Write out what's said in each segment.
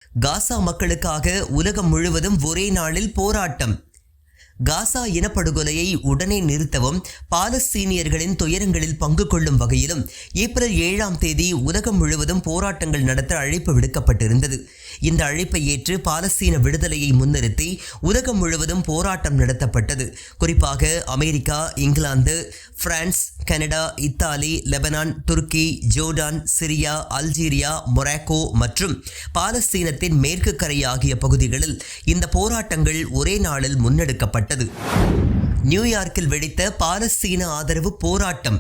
காசா மக்களுக்காக உலகம் முழுவதும் ஒரே நாளில் போராட்டம். காசா இனப்படுகொலையை உடனே நிறுத்தவும் பாலஸ்தீனியர்களின் துயரங்களில் பங்கு கொள்ளும் வகையிலும் ஏப்ரல் 7 உலகம் முழுவதும் போராட்டங்கள் நடத்த அழைப்பு விடுக்கப்பட்டிருந்தது. இந்த அழைப்பை ஏற்று பாலஸ்தீன விடுதலையை முன்னிறுத்தி உலகம் முழுவதும் போராட்டம் நடத்தப்பட்டது. குறிப்பாக America, England, France, Canada, Italy, Lebanon, Turkey, Jordan, Syria, Algeria, Morocco மற்றும் பாலஸ்தீனத்தின் மேற்கு கரை ஆகிய பகுதிகளில் இந்த போராட்டங்கள் ஒரே நாளில் முன்னெடுக்கப்பட்டது. நியூயார்க்கில் வெடித்த பாலஸ்தீன ஆதரவு போராட்டம்.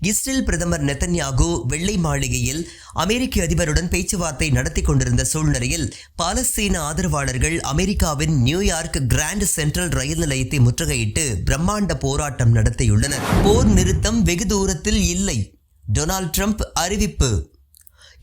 இஸ்ரேல் பிரதமர் நெதன்யாகு வெள்ளை மாளிகையில் அமெரிக்க அதிபருடன் பேச்சுவார்த்தை நடத்தி கொண்டிருந்த சூழ்நிலையில் பாலஸ்தீன ஆதரவாளர்கள் அமெரிக்காவின் நியூயார்க் கிராண்ட் சென்ட்ரல் ரயில் நிலையத்தை முற்றுகையிட்டு பிரம்மாண்ட போராட்டம் நடத்தியுள்ளனர். போர் நிறுத்தம் வெகு தூரத்தில் இல்லை, டொனால்ட் ட்ரம்ப் அறிவிப்பு.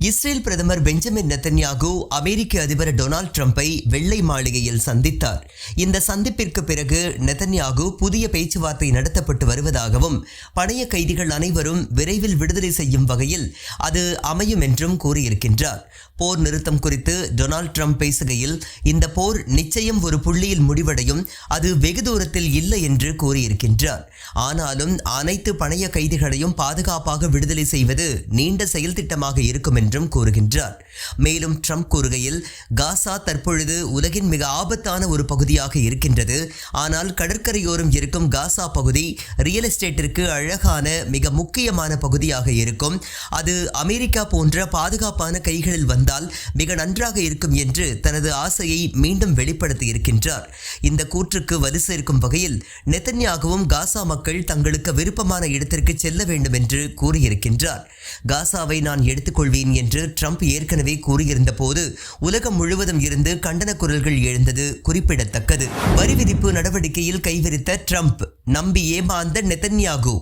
இஸ்ரேல் பிரதமர் பெஞ்சமின் நெதன்யாகு அமெரிக்க அதிபர் டொனால்ட் ட்ரம்பை வெள்ளை மாளிகையில் சந்தித்தார். இந்த சந்திப்பிற்கு பிறகு நெதன்யாகு புதிய பேச்சுவார்த்தை நடத்தப்பட்டு வருவதாகவும் பணைய கைதிகள் அனைவரும் விரைவில் விடுதலை செய்யும் வகையில் அது அமையும் என்றும் கூறியிருக்கின்றார். போர் நிறுத்தம் குறித்து டொனால்ட் ட்ரம்ப் பேசுகையில், இந்த போர் நிச்சயம் ஒரு புள்ளியில் முடிவடையும், அது வெகு தூரத்தில் இல்லை என்று கூறியிருக்கின்றார். ஆனாலும் அனைத்து பணைய கைதிகளையும் பாதுகாப்பாக விடுதலை செய்வது நீண்ட செயல் திட்டமாக இருக்கும் என்றும் கூறுகின்றார். மேலும் ட்ரம்ப் கூறுகையில், காசா தற்பொழுது உலகின் மிக ஆபத்தான ஒரு பகுதியாக இருக்கின்றது. ஆனால் கடற்கரையோரம் இருக்கும் காசா பகுதி ரியல் எஸ்டேட்டிற்கு அழகான மிக முக்கியமான பகுதியாக இருக்கும். அது அமெரிக்கா போன்ற பாதுகாப்பான கைகளில் வந்தால் மிக நன்றாக இருக்கும் என்று தனது ஆசையை மீண்டும் வெளிப்படுத்தி இருக்கின்றார். இந்த கூற்றுக்கு வலு சேர்க்கும் வகையில் நெதன்யாகுவும் காசா மக்கள் தங்களுக்கு விருப்பமான இடத்திற்கு செல்ல வேண்டும் என்று கூறியிருக்கின்றார். காசாவை நான் எடுத்துக்கொள்வேன் என்று ட்ரம்ப் ஏற்கனவே கூறியிருந்த போது உலகம் முழுவதும் இருந்து கண்டன குரல்கள் எழுந்தது குறிப்பிடத்தக்கது. வரி விதிப்பு நடவடிக்கையில் கைவிரித்த ட்ரம்ப், நம்பி ஏமாந்த நெதன்யாகு.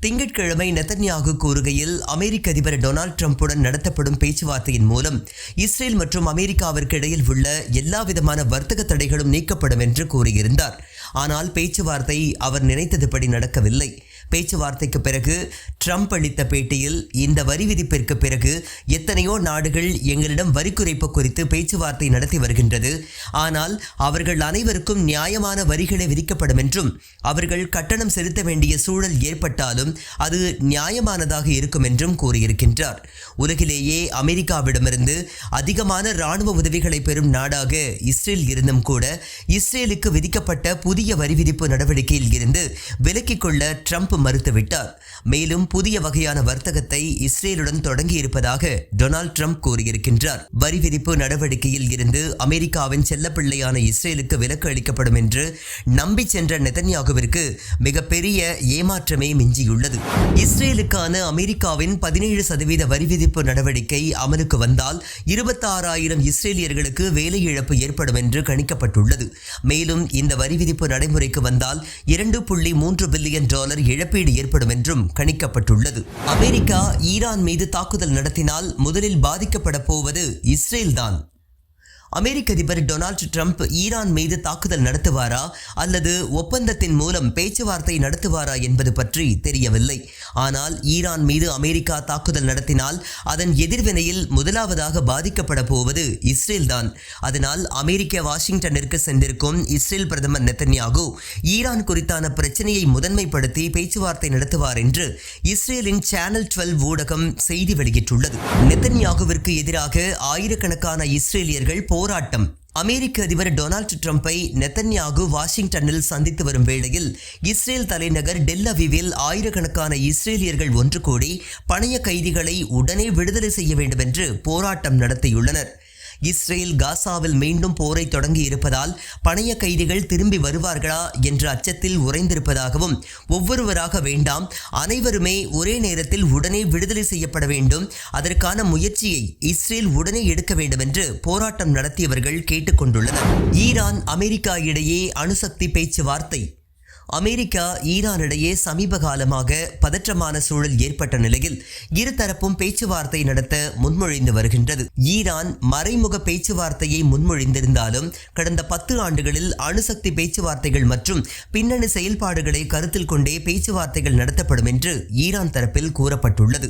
திங்கட்கிழமை நெதன்யாகு கூறுகையில், அமெரிக்க அதிபர் டொனால்ட் ட்ரம்புடன் நடத்தப்படும் பேச்சுவார்த்தையின் மூலம் இஸ்ரேல் மற்றும் அமெரிக்காவிற்கு இடையில் உள்ள எல்லாவிதமான வர்த்தக தடைகளும் நீக்கப்படும் என்று கூறியிருந்தார். ஆனால் பேச்சுவார்த்தை அவர் நினைத்ததுபடி நடக்கவில்லை. பேச்சுவார்த்தைக்கு பிறகு ட்ரம்ப் அளித்த பேட்டியில், இந்த வரி விதிப்பிற்கு பிறகு எத்தனையோ நாடுகள் எங்களிடம் வரி குறைப்பு குறித்து பேச்சுவார்த்தை நடத்தி வருகின்றது. ஆனால் அவர்கள் அனைவருக்கும் நியாயமான வரிகளை விதிக்கப்படும் என்றும் அவர்கள் கட்டணம் செலுத்த வேண்டிய சூழல் ஏற்பட்டாலும் அது நியாயமானதாக இருக்கும் என்றும் கூறியிருக்கின்றார். உலகிலேயே அமெரிக்காவிடமிருந்து அதிகமான இராணுவ உதவிகளை பெறும் நாடாக இஸ்ரேல் இருந்தும் கூட இஸ்ரேலுக்கு விதிக்கப்பட்ட புதிய வரி விதிப்பு நடவடிக்கையில் இருந்து விலக்கிக் கொள்ள ட்ரம்ப் மறுத்துவிட்டார். மேலும் புதிய வகையான வர்த்தகத்தை இஸ்ரேலுடன் தொடங்கி இருப்பதாக டொனால்ட் ட்ரம்ப் கூறியிருக்கின்றார். வரி விதிப்பு நடவடிக்கையில் இருந்து அமெரிக்காவின் செல்லப்பிள்ளையான இஸ்ரேலுக்கு விலக்கு அளிக்கப்படும் என்று நம்பி சென்ற நெதன்யாகுவிற்கு மிகப்பெரிய ஏமாற்றமே மிஞ்சியுள்ளது. இஸ்ரேலுக்கான அமெரிக்காவின் 17% வரி விதிப்பு நடவடிக்கை அமலுக்கு வந்தால் 26,000 இஸ்ரேலியர்களுக்கு வேலை இழப்பு ஏற்படும் என்று கணிக்கப்பட்டுள்ளது. மேலும் இந்த வரி விதிப்பு நடைமுறைக்கு வந்தால் $2.3 பில்லியன் இழப்பீடு ஏற்படும் என்றும் கணிக்கப்பட்டுள்ளது. அமெரிக்கா ஈரான் மீது தாக்குதல் நடத்தினால் முதலில் பாதிக்கப்பட போவது இஸ்ரேல் தான். அமெரிக்க அதிபர் டொனால்ட் ட்ரம்ப் ஈரான் மீது தாக்குதல் நடத்துவாரா அல்லது ஒப்பந்தத்தின் மூலம் பேச்சுவார்த்தை நடத்துவாரா என்பது பற்றி தெரியவில்லை. ஆனால் ஈரான் மீது அமெரிக்கா தாக்குதல் நடத்தினால் அதன் எதிர்வினையில் முதலாவதாக பாதிக்கப்பட போவது இஸ்ரேல் தான். அதனால் அமெரிக்க வாஷிங்டனிற்கு சென்றிருக்கும் இஸ்ரேல் பிரதமர் நெதன்யாகு ஈரான் குறித்தான பிரச்சனையை முதன்மைப்படுத்தி பேச்சுவார்த்தை நடத்துவார் என்று இஸ்ரேலின் சேனல் 12 ஊடகம் செய்தி வெளியிட்டுள்ளது. நெதன்யாகுவிற்கு எதிராக ஆயிரக்கணக்கான இஸ்ரேலியர்கள் போராட்டம். அமெரிக்க அதிபர் டொனால்ட் ட்ரம்பை நெதன்யாகு வாஷிங்டனில் சந்தித்து வரும் வேளையில் இஸ்ரேல் தலைநகர் டெல் அவிவில் ஆயிரக்கணக்கான இஸ்ரேலியர்கள் ஒன்று கூடி பணைய கைதிகளை உடனே விடுதலை செய்ய வேண்டும் என்று போராட்டம் நடத்தியுள்ளனர். இஸ்ரேல் காசாவில் மீண்டும் போரை தொடங்கி இருப்பதால் பணைய கைதிகள் திரும்பி வருவார்களா என்ற அச்சத்தில் உறைந்திருப்பதாகவும், ஒவ்வொருவராக வேண்டாம், அனைவருமே ஒரே நேரத்தில் உடனே விடுதலை செய்யப்பட வேண்டும், அதற்கான முயற்சியை இஸ்ரேல் உடனே எடுக்க வேண்டும் என்று போராட்டம் நடத்தியவர்கள் கேட்டுக்கொண்டுள்ளனர். ஈரான் அமெரிக்கா இடையே அணுசக்தி பேச்சுவார்த்தை. அமெரிக்கா ஈரான் இடையே சமீப காலமாக பதற்றமான சூழல் ஏற்பட்ட நிலையில் இருதரப்பும் பேச்சுவார்த்தை நடத்த முன்மொழிந்து வருகின்றது. ஈரான் மறைமுக பேச்சுவார்த்தையை முன்மொழிந்திருந்தாலும் கடந்த 10 ஆண்டுகளில் அணுசக்தி பேச்சுவார்த்தைகள் மற்றும் பின்னணி செயல்பாடுகளை கருத்தில் கொண்டே பேச்சுவார்த்தைகள் நடத்தப்படும் என்று ஈரான் தரப்பில் கூறப்பட்டுள்ளது.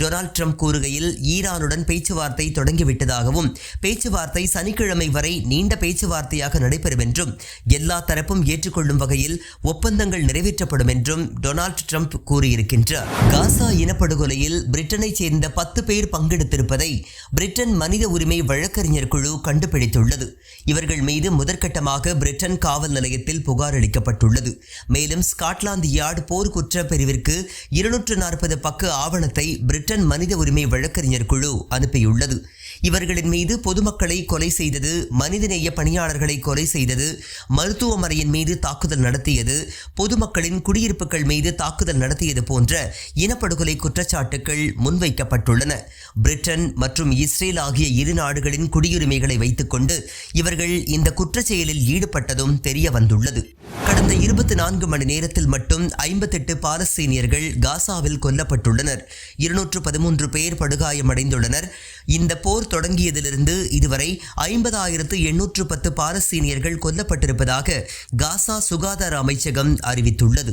டொனால்ட் ட்ரம்ப் கூறுகையில் ஈரானுடன் பேச்சுவார்த்தை தொடங்கிவிட்டதாகவும் பேச்சுவார்த்தை சனிக்கிழமை வரை நீண்ட பேச்சுவார்த்தையாக நடைபெறும் என்றும் எல்லா தரப்பும் ஏற்றுக்கொள்ளும் வகையில் ஒப்பந்தங்கள் நிறைவேற்றப்படும் என்றும் டொனால்ட் ட்ரம்ப் கூறியிருக்கின்றார். காசா இனப்படுகொலையில் பிரிட்டனைச் சேர்ந்த 10 பேர் பங்கெடுத்திருப்பதை பிரிட்டன் மனித உரிமை வழக்கறிஞர் குழு கண்டுபிடித்துள்ளது. இவர்கள் மீது முதற்கட்டமாக பிரிட்டன் காவல் நிலையத்தில் புகார் அளிக்கப்பட்டுள்ளது. மேலும் ஸ்காட்லாந்து யார்டு போர்க்குற்ற பிரிவிற்கு 240 பக்க ஆவணத்தை பிரிட்டன் மனித உரிமை வழக்கறிஞர் குழு அனுப்பியுள்ளது. இவர்களின் மீது பொதுமக்களை கொலை செய்தது, மனிதநேய பணியாளர்களை கொலை செய்தது, மருத்துவமனையின் மீது தாக்குதல் நடத்தியது, பொதுமக்களின் குடியிருப்புகள் மீது தாக்குதல் நடத்தியது போன்ற இனப்படுகொலை குற்றச்சாட்டுகள் முன்வைக்கப்பட்டுள்ளன. பிரிட்டன் மற்றும் இஸ்ரேல் ஆகிய இரு நாடுகளின் குடியுரிமைகளை வைத்துக்கொண்டு இவர்கள் இந்த குற்றச்செயலில் ஈடுபட்டதும் தெரிய வந்துள்ளது. கடந்த 24 மணி நேரத்தில் மட்டும் 58 பாலஸ்தீனியர்கள் காசாவில் கொல்லப்பட்டுள்ளனர். 213 பேர் படுகாயமடைந்துள்ளனர். இந்த போர் தொடங்கியதிலிருந்து இதுவரை 50,810 பாலஸ்தீனியர்கள் கொல்லப்பட்டிருப்பதாக காசா சுகாதார அமைச்சகம் அறிவித்துள்ளது.